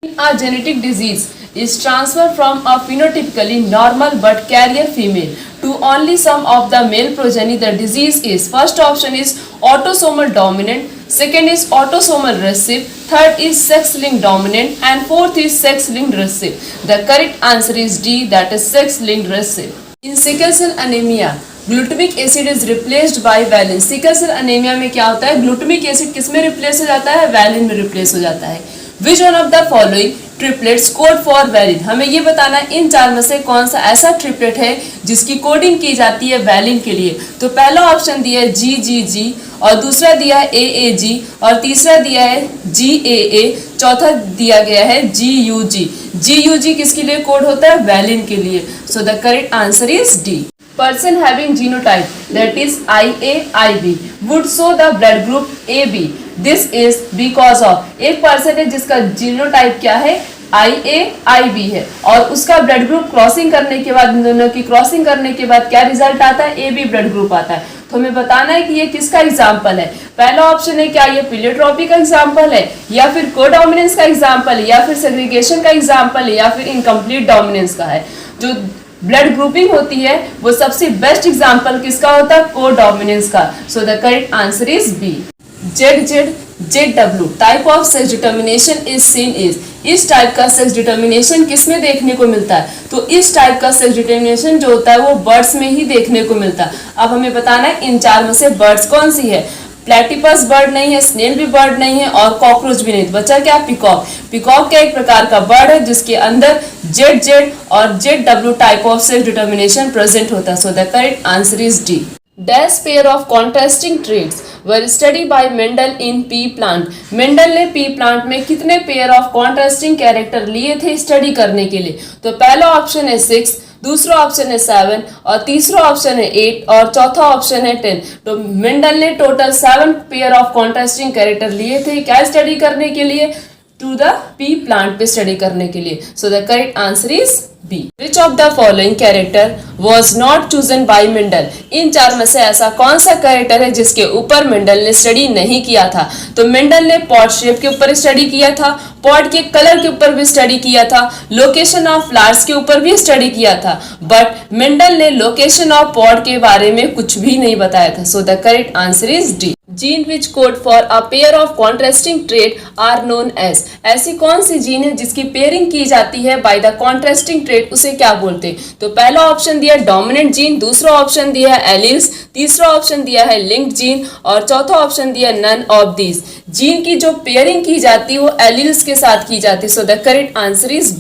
A genetic disease is transferred from a phenotypically normal but carrier female to only some of the male progeny. The disease is, first option is autosomal dominant, second is autosomal recessive, third is sex-linked dominant, and fourth is sex-linked recessive. The correct answer is D, that is sex-linked recessive. In sickle cell anemia, glutamic acid is replaced by valine. Sickle cell anaemia में क्या होता है, glutamic acid किस में replace हो जाता है, valine में रिप्लेस हो जाता है। Which one of the following triplets code for valine, हमें ये बताना है इन चार में से कौन सा ऐसा ट्रिपलेट है जिसकी कोडिंग की जाती है वैलिन के लिए। तो पहला ऑप्शन दिया है GGG, और दूसरा दिया है AAG, और तीसरा दिया है GAA, चौथा दिया गया है GUG। GUG किसके लिए कोड होता है, वैलिन के लिए। So the correct answer is D. Person having genotype that is IA-IB would show the blood group AB. This is because of एक पर्सन है जिसका जीनोटाइप क्या है, IA-IB है, और उसका ब्लड ग्रुप क्रॉसिंग करने के बाद, इन दोनों की क्रॉसिंग करने के बाद क्या रिजल्ट आता है, AB ब्लड ग्रुप आता है। तो हमें बताना है कि ये किसका एग्जाम्पल है। पहला ऑप्शन है क्या ये प्लेयोट्रॉपी का एग्जाम्पल है, या फिर कोडोमिनेंस का एग्जाम्पल है, या फिर सेग्रीगेशन का एग्जाम्पल है, या फिर इनकम्प्लीट डोमिनेंस का है। जो ब्लड ग्रुपिंग होती है वो सबसे बेस्ट एग्जांपल किसका होता है, कोडोमिनेंस का। So the correct answer is B. ZZ type of sex determination is seen is, इस टाइप का सेक्स डिटर्मिनेशन किसमें देखने को मिलता है, तो इस टाइप का सेक्स डिटर्मिनेशन जो होता है वो बर्ड्स में ही देखने को मिलता है। अब हमें बताना है इन चार में से बर्ड्स कौन सी है। प्लेटिपस बर्ड नहीं है, स्नेल भी बर्ड नहीं है, और कॉकरोच भी नहीं। बचा क्या, पिकॉक। पिकॉक क्या एक प्रकार का बर्ड है जिसके अंदर ZZ और ZW type of sex determination present होता है। सो the correct answer is D. Dash pair of contrasting traits were study bye Mendel in P plant. Mendel ने पी प्लांट में कितने पेयर ऑफ कॉन्ट्रास्टिंग कैरेक्टर लिए थे study करने के लिए। तो पहला ऑप्शन है 6, दूसरा ऑप्शन है 7, और तीसरा ऑप्शन है 8, और चौथा ऑप्शन है 10। तो मेंडल ने total 7 pair of contrasting character लिए थे, क्या स्टडी करने के लिए, टू द पी प्लांट पे स्टडी करने के लिए। So the correct answer is B. Which of the following character was not chosen by Mendel, इन चार में से ऐसा कौन सा कैरेक्टर है जिसके ऊपर मेंडल ने स्टडी नहीं किया था। तो मेंडल ने पॉट शेप के ऊपर स्टडी किया था, पॉट के कलर के ऊपर भी स्टडी किया था, लोकेशन ऑफ फ्लावर्स के ऊपर भी स्टडी किया था, बट मेंडल ने लोकेशन ऑफ पॉट के बारे में कुछ भी नहीं बताया था। So the correct answer is D. Gene which code for a pair of contrasting trait are known as, ऐसी कौन सी जीन है जिसकी पेयरिंग की जाती है बाय द कॉन्ट्रास्टिंग ट्रेट, उसे क्या बोलते हैं। तो पहला ऑप्शन दिया डोमिनेंट जीन, दूसरा ऑप्शन दिया है एलिल्स, तीसरा ऑप्शन दिया है लिंक्ड जीन, और चौथा ऑप्शन दिया नन ऑफ दीज। जीन की जो पेयरिंग की जाती है वो एलिल्स के साथ की जाती है। सो द करेक्ट आंसर इज